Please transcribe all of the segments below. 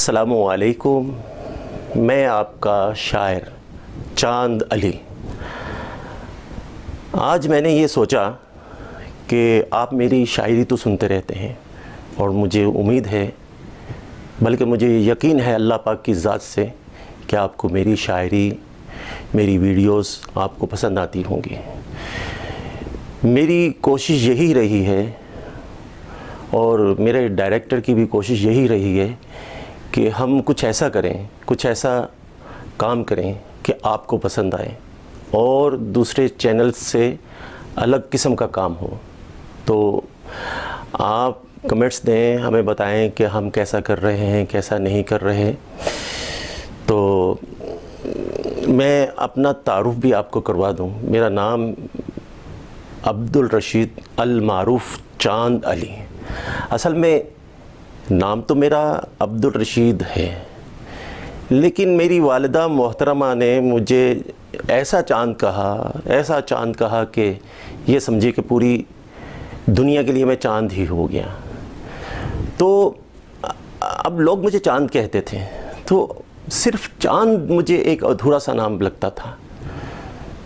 السلام علیکم، میں آپ کا شاعر چاند علی۔ آج میں نے یہ سوچا کہ آپ میری شاعری تو سنتے رہتے ہیں اور مجھے امید ہے، بلکہ مجھے یقین ہے اللہ پاک کی ذات سے کہ آپ کو میری شاعری، میری ویڈیوز آپ کو پسند آتی ہوں گی۔ میری کوشش یہی رہی ہے اور میرے ڈائریکٹر کی بھی کوشش یہی رہی ہے کہ ہم کچھ ایسا کریں، کچھ ایسا کام کریں کہ آپ کو پسند آئے اور دوسرے چینلز سے الگ قسم کا کام ہو۔ تو آپ کمنٹس دیں، ہمیں بتائیں کہ ہم کیسا کر رہے ہیں، کیسا نہیں کر رہے۔ تو میں اپنا تعارف بھی آپ کو کروا دوں، میرا نام عبدالرشید المعروف چاند علی۔ اصل میں نام تو میرا عبدالرشید ہے، لیکن میری والدہ محترمہ نے مجھے ایسا چاند کہا کہ یہ سمجھے کہ پوری دنیا کے لیے میں چاند ہی ہو گیا۔ تو اب لوگ مجھے چاند کہتے تھے، تو صرف چاند مجھے ایک ادھورا سا نام لگتا تھا۔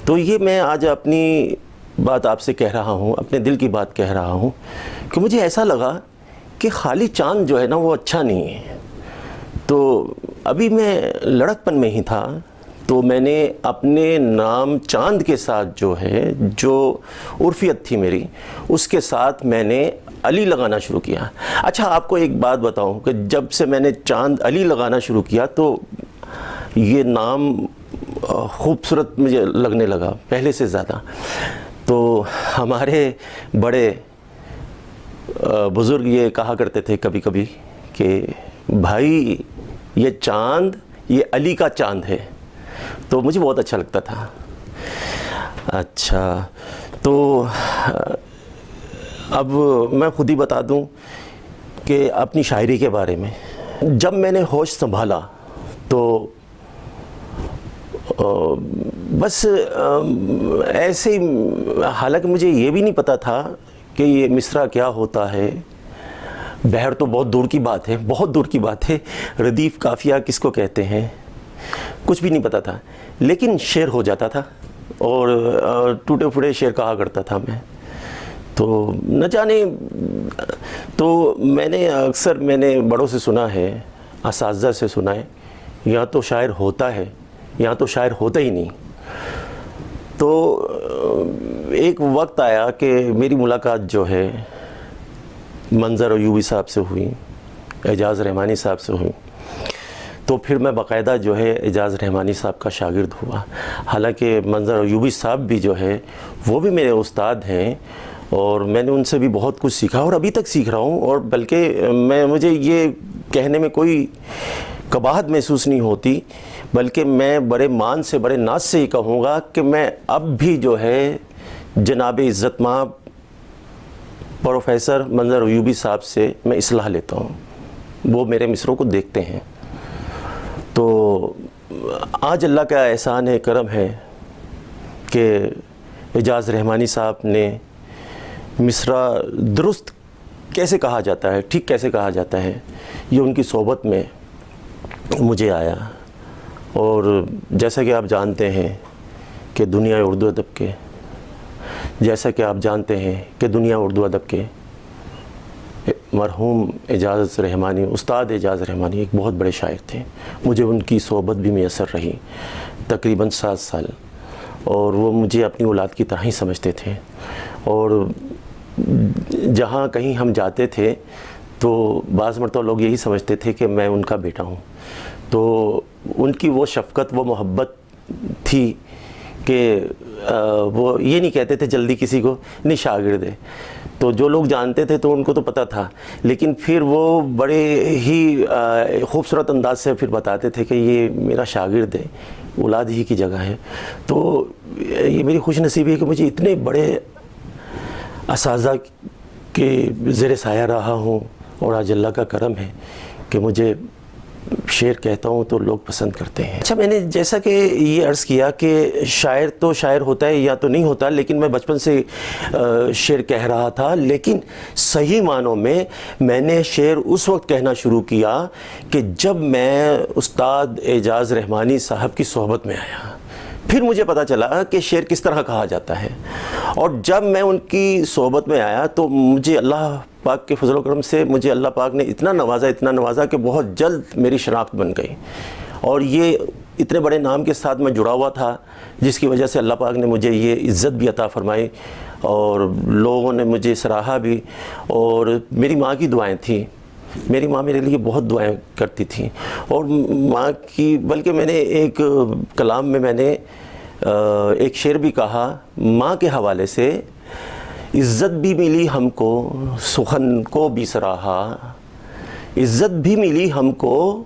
تو یہ میں آج اپنی بات آپ سے کہہ رہا ہوں، اپنے دل کی بات کہہ رہا ہوں کہ مجھے ایسا لگا کہ خالی چاند جو ہے نا وہ اچھا نہیں ہے۔ تو ابھی میں لڑکپن میں ہی تھا، تو میں نے اپنے نام چاند کے ساتھ جو ہے، جو عرفیت تھی میری، اس کے ساتھ میں نے علی لگانا شروع کیا۔ اچھا، آپ کو ایک بات بتاؤں کہ جب سے میں نے چاند علی لگانا شروع کیا تو یہ نام خوبصورت مجھے لگنے لگا پہلے سے زیادہ۔ تو ہمارے بڑے بزرگ یہ کہا کرتے تھے کبھی کبھی کہ بھائی یہ چاند، یہ علی کا چاند ہے، تو مجھے بہت اچھا لگتا تھا۔ اچھا، تو اب میں خود ہی بتا دوں کہ اپنی شاعری کے بارے میں جب میں نے ہوش سنبھالا تو بس ایسے ہی، حالانکہ مجھے یہ بھی نہیں پتا تھا کہ یہ مصرع کیا ہوتا ہے، بحر تو بہت دور کی بات ہے، بہت دور کی بات ہے، ردیف قافیہ کس کو کہتے ہیں، کچھ بھی نہیں پتا تھا، لیکن شعر ہو جاتا تھا اور ٹوٹے پھوٹے شعر کہا کرتا تھا میں۔ تو نہ جانے، تو میں نے اکثر بڑوں سے سنا ہے، اساتذہ سے سنا ہے، یا تو شاعر ہوتا ہے یا تو شاعر ہوتا ہی نہیں۔ تو ایک وقت آیا کہ میری ملاقات جو ہے منظر ایوبی صاحب سے ہوئی، اعجاز رحمانی صاحب سے ہوئی، تو پھر میں باقاعدہ جو ہے اعجاز رحمانی صاحب کا شاگرد ہوا۔ حالانکہ منظر ایوبی صاحب بھی جو ہے وہ بھی میرے استاد ہیں اور میں نے ان سے بھی بہت کچھ سیکھا اور ابھی تک سیکھ رہا ہوں، اور بلکہ مجھے یہ کہنے میں کوئی قباحت محسوس نہیں ہوتی، بلکہ میں بڑے مان سے، بڑے ناز سے ہی کہوں گا کہ میں اب بھی جو ہے جناب عزت مآب پروفیسر منظر ایوبی صاحب سے میں اصلاح لیتا ہوں، وہ میرے مصروں کو دیکھتے ہیں۔ تو آج اللہ کا احسان ہے، کرم ہے کہ اعجاز رحمانی صاحب نے مصرع درست کیسے کہا جاتا ہے، ٹھیک کیسے کہا جاتا ہے، یہ ان کی صحبت میں مجھے آیا۔ اور جیسا کہ آپ جانتے ہیں کہ دنیا اردو ادب کے، مرحوم اعجاز رحمانی، استاد اعجاز رحمانی ایک بہت بڑے شاعر تھے۔ مجھے ان کی صحبت بھی میسر رہی تقریباً 7 سال، اور وہ مجھے اپنی اولاد کی طرح ہی سمجھتے تھے، اور جہاں کہیں ہم جاتے تھے تو بعض مرتبہ لوگ یہی سمجھتے تھے کہ میں ان کا بیٹا ہوں۔ تو ان کی وہ شفقت، وہ محبت تھی کہ وہ یہ نہیں کہتے تھے جلدی کسی کو نہیں شاگرد ہے، تو جو لوگ جانتے تھے تو ان کو تو پتہ تھا، لیکن پھر وہ بڑے ہی خوبصورت انداز سے پھر بتاتے تھے کہ یہ میرا شاگرد ہے، اولاد ہی کی جگہ ہے۔ تو یہ میری خوش نصیبی ہے کہ مجھے اتنے بڑے اساتذہ کے زیر سایہ رہا ہوں، اور آج اللہ کا کرم ہے کہ مجھے شعر کہتا ہوں تو لوگ پسند کرتے ہیں. اچھا، میں نے جیسا کہ یہ عرض کیا کہ شاعر تو شاعر ہوتا ہے یا تو نہیں ہوتا، لیکن میں بچپن سے شعر کہہ رہا تھا، لیکن صحیح معنوں میں نے شعر اس وقت کہنا شروع کیا کہ جب میں استاد اعجاز رحمانی صاحب کی صحبت میں آیا. پھر مجھے پتہ چلا کہ شعر کس طرح کہا جاتا ہے، اور جب میں ان کی صحبت میں آیا تو مجھے اللہ پاک کے فضل و کرم سے مجھے اللہ پاک نے اتنا نوازا کہ بہت جلد میری شناخت بن گئی. اور یہ اتنے بڑے نام کے ساتھ میں جڑا ہوا تھا، جس کی وجہ سے اللہ پاک نے مجھے یہ عزت بھی عطا فرمائی اور لوگوں نے مجھے سراہا بھی. اور میری ماں کی دعائیں تھیں، میری ماں میرے لیے بہت دعائیں کرتی تھیں. اور ماں کی بلکہ میں نے ایک کلام میں نے ایک شعر بھی کہا ماں کے حوالے سے: عزت بھی ملی ہم کو سخن کو بھی سراہا، عزت بھی ملی ہم کو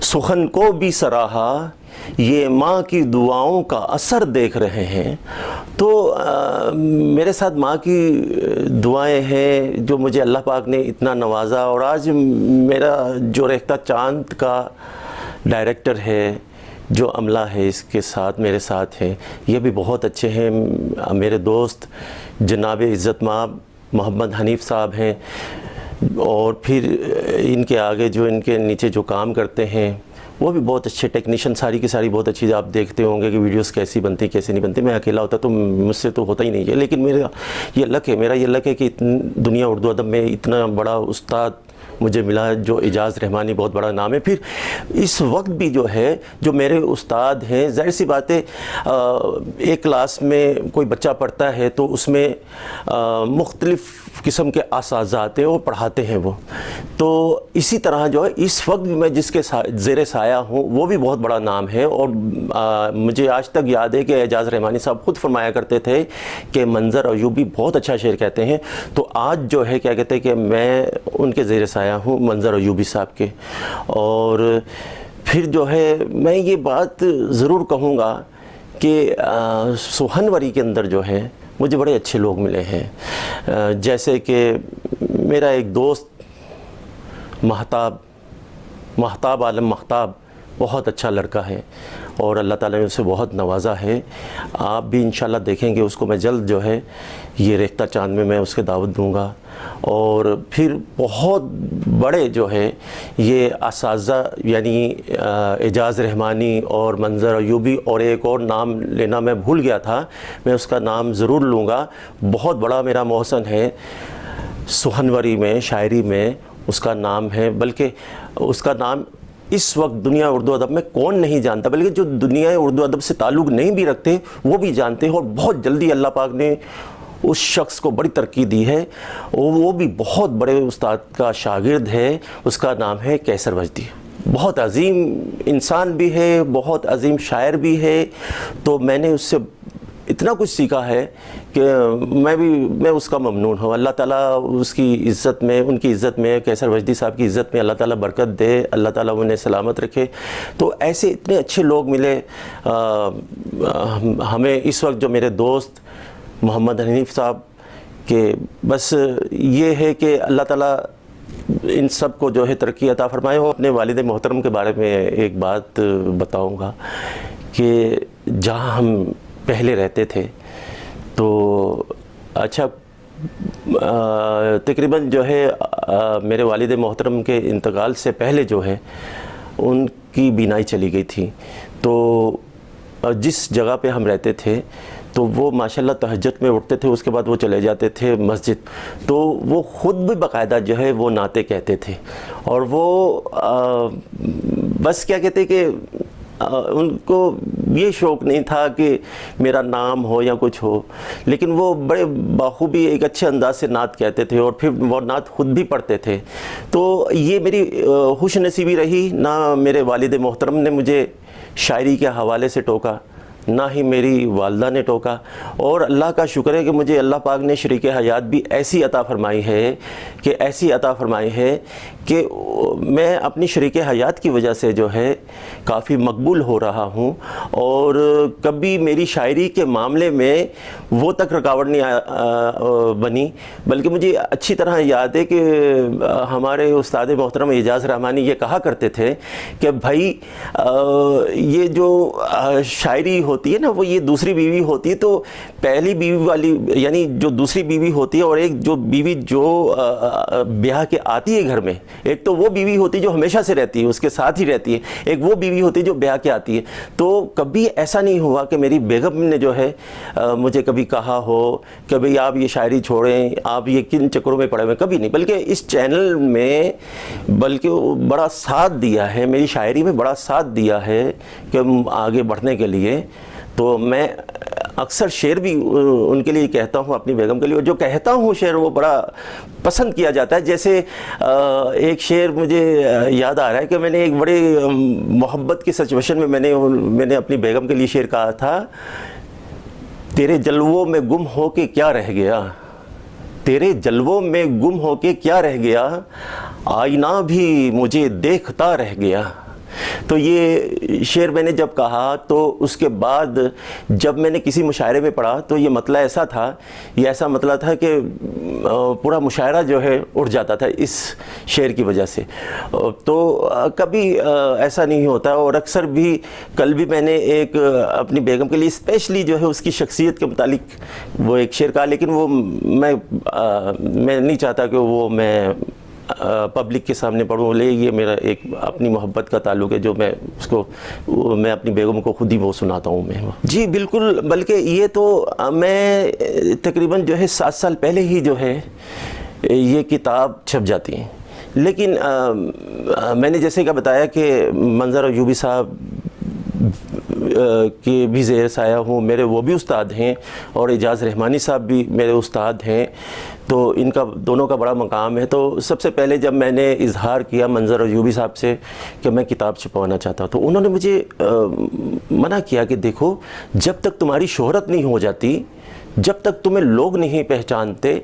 سخن کو بھی سراہا، یہ ماں کی دعاؤں کا اثر دیکھ رہے ہیں. تو میرے ساتھ ماں کی دعائیں ہیں جو مجھے اللہ پاک نے اتنا نوازا. اور آج میرا جو ریختہ چاند کا ڈائریکٹر ہے، جو عملہ ہے اس کے ساتھ میرے ساتھ ہے، یہ بھی بہت اچھے ہیں. میرے دوست جناب عزت مآب محمد حنیف صاحب ہیں، اور پھر ان کے آگے جو ان کے نیچے جو کام کرتے ہیں وہ بھی بہت اچھے ٹیکنیشین، ساری کی ساری بہت اچھی. آپ دیکھتے ہوں گے کہ ویڈیوز کیسی بنتی کیسی نہیں بنتی. میں اکیلا ہوتا تو مجھ سے تو ہوتا ہی نہیں ہے، لیکن میرا یہ لک ہے کہ دنیا اردو ادب میں اتنا بڑا استاد مجھے ملا جو اعجاز رحمانی، بہت بڑا نام ہے. پھر اس وقت بھی جو ہے جو میرے استاد ہیں، ظاہر سی بات ہے ایک کلاس میں کوئی بچہ پڑھتا ہے تو اس میں مختلف قسم کے اساتذہ آتے ہیں اور پڑھاتے ہیں وہ. تو اسی طرح جو ہے اس وقت بھی میں جس کے زیر سایہ ہوں وہ بھی بہت بڑا نام ہے. اور مجھے آج تک یاد ہے کہ اعجاز رحمانی صاحب خود فرمایا کرتے تھے کہ منظر ایوبی بہت اچھا شعر کہتے ہیں. تو آج جو ہے کیا کہتے ہیں کہ میں ان کے زیر سایہ ہوں، منظر ایوبی صاحب کے. اور پھر جو ہے میں یہ بات ضرور کہوں گا کہ سوہنوری کے اندر جو ہے مجھے بڑے اچھے لوگ ملے ہیں. جیسے کہ میرا ایک دوست مہتاب عالم مہتاب، بہت اچھا لڑکا ہے اور اللہ تعالیٰ نے اسے بہت نوازا ہے. آپ بھی انشاءاللہ دیکھیں گے اس کو. میں جلد جو ہے یہ ریختہ چاند میں اس کے دعوت دوں گا. اور پھر بہت بڑے جو ہے یہ اساتذہ، یعنی اعجاز رحمانی اور منظر ایوبی، اور ایک اور نام لینا میں بھول گیا تھا، میں اس کا نام ضرور لوں گا. بہت بڑا میرا محسن ہے سوہنوری میں، شاعری میں اس کا نام ہے. بلکہ اس کا نام اس وقت دنیا اردو ادب میں کون نہیں جانتا، بلکہ جو دنیا اردو ادب سے تعلق نہیں بھی رکھتے وہ بھی جانتے ہیں. اور بہت جلدی اللہ پاک نے اس شخص کو بڑی ترقی دی ہے. وہ بھی بہت بڑے استاد کا شاگرد ہے. اس کا نام ہے کیسر وجدی. بہت عظیم انسان بھی ہے، بہت عظیم شاعر بھی ہے. تو میں نے اس سے اتنا کچھ سیکھا ہے کہ میں اس کا ممنون ہوں. اللہ تعالیٰ اس کی عزت میں، ان کی عزت میں، کیسر وجدی صاحب کی عزت میں اللہ تعالیٰ برکت دے، اللہ تعالیٰ انہیں سلامت رکھے. تو ایسے اتنے اچھے لوگ ملے ہمیں اس وقت. جو میرے دوست محمد حنیف صاحب کے، بس یہ ہے کہ اللہ تعالیٰ ان سب کو جو ہے ترقی عطا فرمائے. ہو اپنے والد محترم کے بارے میں ایک بات بتاؤں گا کہ جہاں ہم پہلے رہتے تھے تو اچھا تقریباً جو ہے میرے والد محترم کے انتقال سے پہلے جو ہے ان کی بینائی چلی گئی تھی. تو جس جگہ پہ ہم رہتے تھے تو وہ ماشاءاللہ تہجد میں اٹھتے تھے، اس کے بعد وہ چلے جاتے تھے مسجد. تو وہ خود بھی باقاعدہ جو ہے وہ نعتیں کہتے تھے. اور وہ بس کیا کہتے کہ ان کو یہ شوق نہیں تھا کہ میرا نام ہو یا کچھ ہو، لیکن وہ بڑے بخوبی ایک اچھے انداز سے نعت کہتے تھے اور پھر وہ نعت خود بھی پڑھتے تھے. تو یہ میری خوش نصیبی رہی. نہ میرے والد محترم نے مجھے شاعری کے حوالے سے ٹوکا، نہ ہی میری والدہ نے ٹوکا، اور اللہ کا شکر ہے کہ مجھے اللہ پاک نے شریک حیات بھی ایسی عطا فرمائی ہے کہ میں اپنی شریک حیات کی وجہ سے جو ہے کافی مقبول ہو رہا ہوں، اور کبھی میری شاعری کے معاملے میں وہ تک رکاوٹ نہیں بنی، بلکہ مجھے اچھی طرح یاد ہے کہ ہمارے استاد محترم اعجاز رحمانی یہ کہا کرتے تھے کہ بھائی یہ جو شاعری ہوتی ہے نا وہ یہ دوسری بیوی ہوتی ہے، تو پہلی بیوی والی یعنی جو دوسری بیوی ہوتی ہے، اور ایک جو بیوی جو بیاہ کے آتی ہے گھر میں، ایک تو وہ بیوی ہوتی ہے جو ہمیشہ سے رہتی ہے، اس کے ساتھ ہی رہتی ہے، ایک وہ بیوی ہوتی ہے جو بیاہ کے آتی ہے۔ تو کبھی ایسا نہیں ہوا کہ میری بیگم نے جو ہے مجھے کبھی کہا ہو کہ بھئی آپ یہ شاعری چھوڑیں، آپ یہ کن چکروں میں پڑے ہوئے، کبھی نہیں، بلکہ اس چینل میں بڑا ساتھ دیا ہے، میری شاعری میں بڑا ساتھ دیا ہے کہ آگے بڑھنے کے لیے۔ تو میں اکثر شعر بھی ان کے لیے کہتا ہوں، اپنی بیگم کے لیے، اور جو کہتا ہوں شعر وہ بڑا پسند کیا جاتا ہے۔ جیسے ایک شعر مجھے یاد آ رہا ہے کہ میں نے ایک بڑے محبت کی سچویشن میں میں نے اپنی بیگم کے لیے شعر کہا تھا، تیرے جلووں میں گم ہو کے کیا رہ گیا، تیرے جلووں میں گم ہو کے کیا رہ گیا، آئینہ بھی مجھے دیکھتا رہ گیا۔ تو یہ شعر میں نے جب کہا تو اس کے بعد جب میں نے کسی مشاعرے میں پڑھا تو یہ مطلع ایسا تھا، یہ ایسا مطلع تھا کہ پورا مشاعرہ جو ہے اٹھ جاتا تھا اس شعر کی وجہ سے۔ تو کبھی ایسا نہیں ہوتا، اور اکثر بھی کل بھی میں نے ایک اپنی بیگم کے لیے اسپیشلی جو ہے اس کی شخصیت کے متعلق وہ ایک شعر کہا، لیکن وہ میں نہیں چاہتا کہ وہ میں پبلک کے سامنے پڑھوں، لے یہ میرا ایک اپنی محبت کا تعلق ہے جو میں اس کو میں اپنی بیگم کو خود ہی وہ سناتا ہوں میں۔ جی بالکل، بلکہ یہ تو میں تقریباً جو ہے 7 سال پہلے ہی جو ہے یہ کتاب چھپ جاتی ہے، لیکن میں نے جیسے کہ بتایا کہ منظر ایوبی صاحب کے بھی زیر سایہ ہوں، میرے وہ بھی استاد ہیں، اور اعجاز رحمانی صاحب بھی میرے استاد ہیں، تو ان کا دونوں کا بڑا مقام ہے۔ تو سب سے پہلے جب میں نے اظہار کیا منظر ایوبی صاحب سے کہ میں کتاب چھپوانا چاہتا ہوں، تو انہوں نے مجھے منع کیا کہ دیکھو جب تک تمہاری شہرت نہیں ہو جاتی، جب تک تمہیں لوگ نہیں پہچانتے،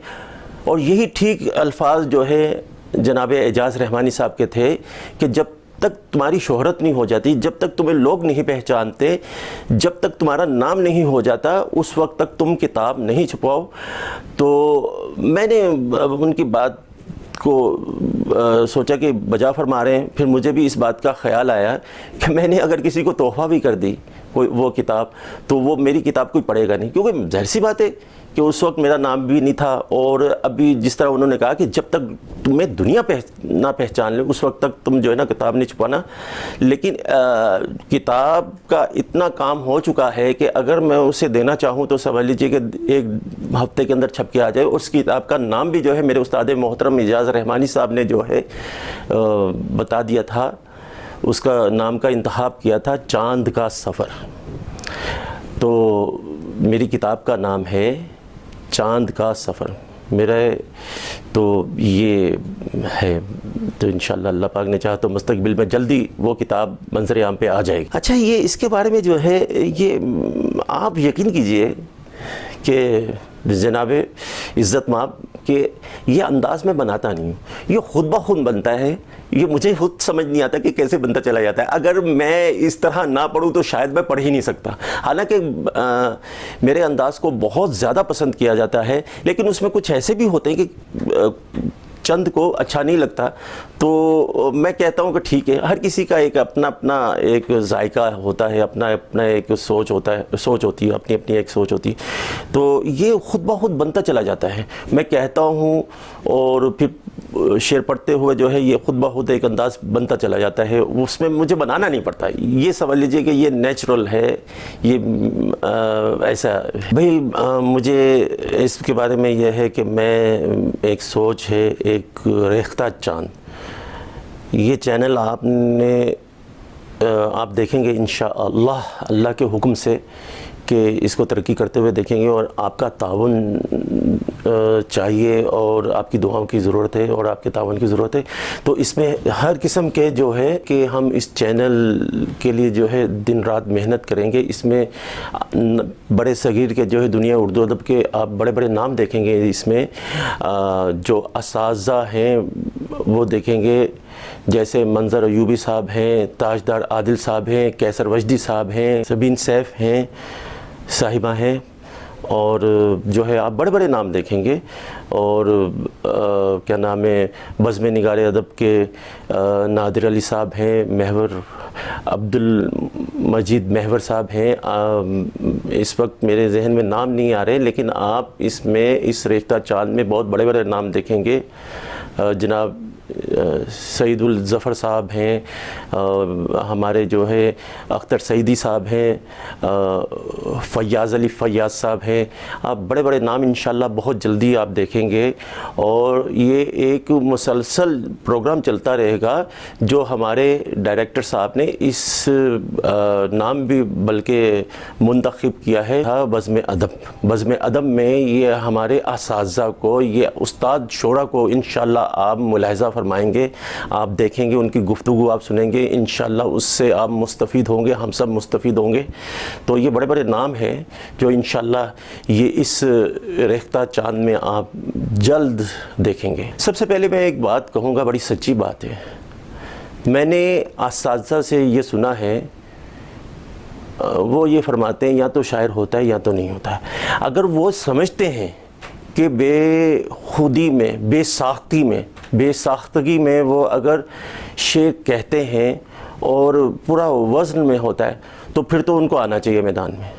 اور یہی ٹھیک الفاظ جو ہے جناب اعجاز رحمانی صاحب کے تھے کہ جب تک تمہاری شہرت نہیں ہو جاتی، جب تک تمہیں لوگ نہیں پہچانتے، جب تک تمہارا نام نہیں ہو جاتا، اس وقت تک تم کتاب نہیں چھپواؤ۔ تو میں نے ان کی بات کو سوچا کہ بجا فرما رہے ہیں، پھر مجھے بھی اس بات کا خیال آیا کہ میں نے اگر کسی کو تحفہ بھی کر دی کوئی وہ کتاب، تو وہ میری کتاب کوئی پڑھے گا نہیں، کیونکہ ظاہر سی بات ہے کہ اس وقت میرا نام بھی نہیں تھا، اور ابھی جس طرح انہوں نے کہا کہ جب تک تمہیں دنیا نہ پہچان لے اس وقت تک تم جو ہے نا کتاب نہیں چھپانا۔ لیکن کتاب کا اتنا کام ہو چکا ہے کہ اگر میں اسے دینا چاہوں تو سمجھ لیجیے کہ 1 ہفتے کے اندر چھپ کے آ جائے۔ اس کتاب کا نام بھی جو ہے میرے استاد محترم اعجاز رحمانی صاحب نے جو ہے بتا دیا تھا، اس کا نام کا انتخاب کیا تھا چاند کا سفر۔ تو میری کتاب کا نام ہے چاند کا سفر میرا، تو یہ ہے، تو انشاءاللہ اللہ پاک نے چاہا تو مستقبل میں جلدی وہ کتاب منظر عام پہ آ جائے گی۔ اچھا، یہ اس کے بارے میں جو ہے یہ آپ یقین کیجئے کہ جناب عزت مآب کہ یہ انداز میں بناتا نہیں ہوں، یہ خود بخود بنتا ہے، یہ مجھے خود سمجھ نہیں آتا کہ کیسے بنتا چلا جاتا ہے۔ اگر میں اس طرح نہ پڑھوں تو شاید میں پڑھ ہی نہیں سکتا، حالانکہ میرے انداز کو بہت زیادہ پسند کیا جاتا ہے، لیکن اس میں کچھ ایسے بھی ہوتے ہیں کہ چند کو اچھا نہیں لگتا، تو میں کہتا ہوں کہ ٹھیک ہے، ہر کسی کا ایک اپنا ایک ذائقہ ہوتا ہے، اپنا ایک سوچ ہوتی ہے، اپنی ایک سوچ ہوتی ہے، تو یہ خود بخود بنتا چلا جاتا ہے۔ میں کہتا ہوں اور پھر شعر پڑھتے ہوئے جو ہے یہ خود بخود ایک انداز بنتا چلا جاتا ہے، اس میں مجھے بنانا نہیں پڑتا، یہ سمجھ لیجئے کہ یہ نیچرل ہے، یہ ایسا۔ بھئی مجھے اس کے بارے میں یہ ہے کہ میں ایک سوچ ہے، ایک ریختہ چاند، یہ چینل آپ دیکھیں گے انشاءاللہ اللہ کے حکم سے کہ اس کو ترقی کرتے ہوئے دیکھیں گے، اور آپ کا تعاون چاہیے اور آپ کی دعاؤں کی ضرورت ہے اور آپ کے تعاون کی ضرورت ہے۔ تو اس میں ہر قسم کے جو ہے کہ ہم اس چینل کے لیے جو ہے دن رات محنت کریں گے۔ اس میں بڑے صغیر کے جو ہے دنیا اردو ادب کے آپ بڑے بڑے نام دیکھیں گے، اس میں جو اساتذہ ہیں وہ دیکھیں گے، جیسے منظر ایوبی صاحب ہیں، تاجدار عادل صاحب ہیں، کیسر وجدی صاحب ہیں، سبین سیف ہیں، صاحبہ ہیں، اور جو ہے آپ بڑے بڑے نام دیکھیں گے۔ اور کیا نام ہے، بزم نگار ادب کے نادر علی صاحب ہیں، محور عبد المجید محور صاحب ہیں، اس وقت میرے ذہن میں نام نہیں آ رہے، لیکن آپ اس میں اس ریختہ چاند میں بہت بڑے بڑے نام دیکھیں گے۔ جناب سعید الظفر صاحب ہیں، ہمارے جو ہے اختر سعیدی صاحب ہیں، فیاض علی فیاض صاحب ہیں، آپ بڑے بڑے نام انشاءاللہ بہت جلدی آپ دیکھیں گے۔ اور یہ ایک مسلسل پروگرام چلتا رہے گا جو ہمارے ڈائریکٹر صاحب نے اس نام بھی بلکہ منتخب کیا ہے، بزم ادب۔ بزم ادب میں یہ ہمارے اساتذہ کو، یہ استاد شعرا کو انشاءاللہ آپ ملاحظہ فرمائیں گے، آپ دیکھیں گے، ان کی گفتگو آپ سنیں گے، انشاءاللہ اس سے آپ مستفید ہوں گے، ہم سب مستفید ہوں گے۔ تو یہ بڑے بڑے نام ہیں جو انشاءاللہ یہ اس ریختہ چاند میں آپ جلد دیکھیں گے۔ سب سے پہلے میں ایک بات کہوں گا، بڑی سچی بات ہے، میں نے اساتذہ سے یہ سنا ہے، وہ یہ فرماتے ہیں یا تو شاعر ہوتا ہے یا تو نہیں ہوتا ہے۔ اگر وہ سمجھتے ہیں کہ بے خودی میں، بے ساختگی میں وہ اگر شعر کہتے ہیں اور پورا وزن میں ہوتا ہے، تو پھر تو ان کو آنا چاہیے میدان میں،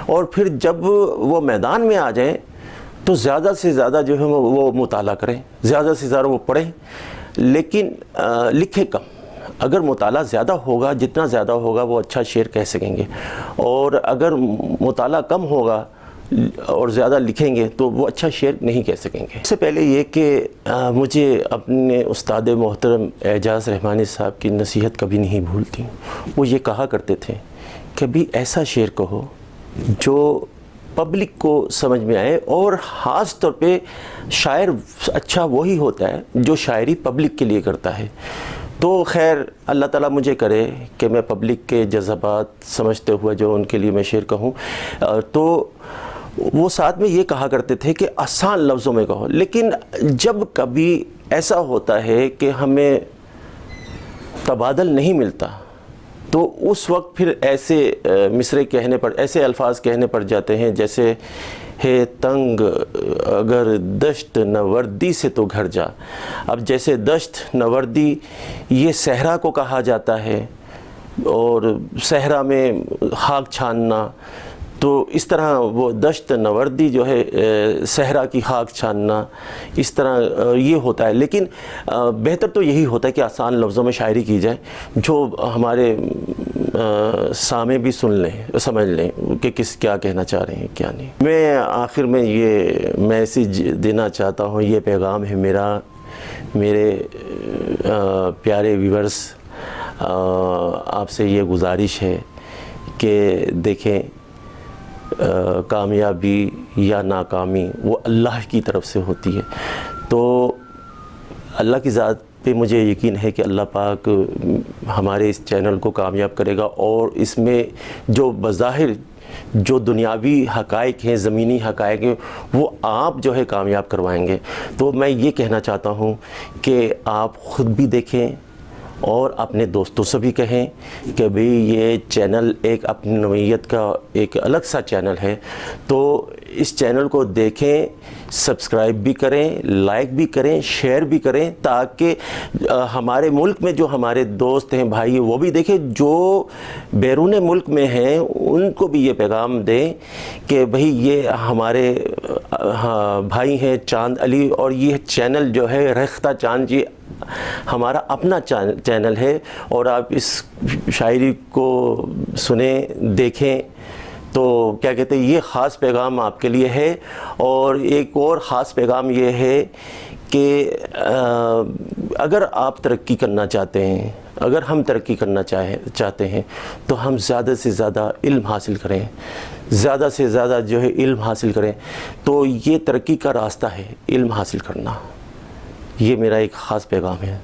اور پھر جب وہ میدان میں آ جائیں تو زیادہ سے زیادہ جو ہے وہ مطالعہ کریں، زیادہ سے زیادہ وہ پڑھیں، لیکن لکھیں کم۔ اگر مطالعہ زیادہ ہوگا، جتنا زیادہ ہوگا وہ اچھا شعر کہہ سکیں گے، اور اگر مطالعہ کم ہوگا اور زیادہ لکھیں گے تو وہ اچھا شعر نہیں کہہ سکیں گے۔ اس سے پہلے یہ کہ مجھے اپنے استاد محترم اعجاز رحمانی صاحب کی نصیحت کبھی نہیں بھولتی۔ وہ یہ کہا کرتے تھے، کبھی ایسا شعر کہو جو پبلک کو سمجھ میں آئے، اور خاص طور پہ شاعر اچھا وہی ہوتا ہے جو شاعری پبلک کے لیے کرتا ہے۔ تو خیر اللہ تعالیٰ مجھے کرے کہ میں پبلک کے جذبات سمجھتے ہوئے جو ان کے لیے میں شعر کہوں۔ تو وہ ساتھ میں یہ کہا کرتے تھے کہ آسان لفظوں میں کہو، لیکن جب کبھی ایسا ہوتا ہے کہ ہمیں تبادل نہیں ملتا تو اس وقت پھر ایسے مصرعے کہنے پر، ایسے الفاظ کہنے پڑ جاتے ہیں جیسے ہے تنگ اگر دشت نوردی سے تو گھر جا۔ اب جیسے دشت نوردی یہ صحرا کو کہا جاتا ہے، اور صحرا میں خاک چھاننا، تو اس طرح وہ دشت نوردی جو ہے صحرا کی خاک چھاننا، اس طرح یہ ہوتا ہے۔ لیکن بہتر تو یہی ہوتا ہے کہ آسان لفظوں میں شاعری کی جائے جو ہمارے سامع بھی سن لیں، سمجھ لیں کہ کیا کہنا چاہ رہے ہیں کیا نہیں۔ میں آخر میں یہ میسیج دینا چاہتا ہوں، یہ پیغام ہے میرا، میرے پیارے ویورز، آپ سے یہ گزارش ہے کہ دیکھیں، کامیابی یا ناکامی وہ اللہ کی طرف سے ہوتی ہے۔ تو اللہ کی ذات پہ مجھے یقین ہے کہ اللہ پاک ہمارے اس چینل کو کامیاب کرے گا، اور اس میں جو بظاہر جو دنیاوی حقائق ہیں، زمینی حقائق ہیں، وہ آپ جو ہے کامیاب کروائیں گے۔ تو میں یہ کہنا چاہتا ہوں کہ آپ خود بھی دیکھیں اور اپنے دوستوں سے بھی کہیں کہ بھئی یہ چینل ایک اپنی نوعیت کا ایک الگ سا چینل ہے، تو اس چینل کو دیکھیں، سبسکرائب بھی کریں، لائک بھی کریں، شیئر بھی کریں، تاکہ ہمارے ملک میں جو ہمارے دوست ہیں، بھائی، وہ بھی دیکھیں، جو بیرون ملک میں ہیں ان کو بھی یہ پیغام دیں کہ بھئی یہ ہمارے بھائی ہیں چاند علی، اور یہ چینل جو ہے ریختہ چاند یہ ہمارا اپنا چینل ہے، اور آپ اس شاعری کو سنیں، دیکھیں۔ تو کیا کہتے ہیں، یہ خاص پیغام آپ کے لیے ہے۔ اور ایک اور خاص پیغام یہ ہے کہ اگر آپ ترقی کرنا چاہتے ہیں، اگر ہم ترقی کرنا چاہتے ہیں تو ہم زیادہ سے زیادہ علم حاصل کریں، زیادہ سے زیادہ جو ہے علم حاصل کریں، تو یہ ترقی کا راستہ ہے علم حاصل کرنا۔ یہ میرا ایک خاص پیغام ہے۔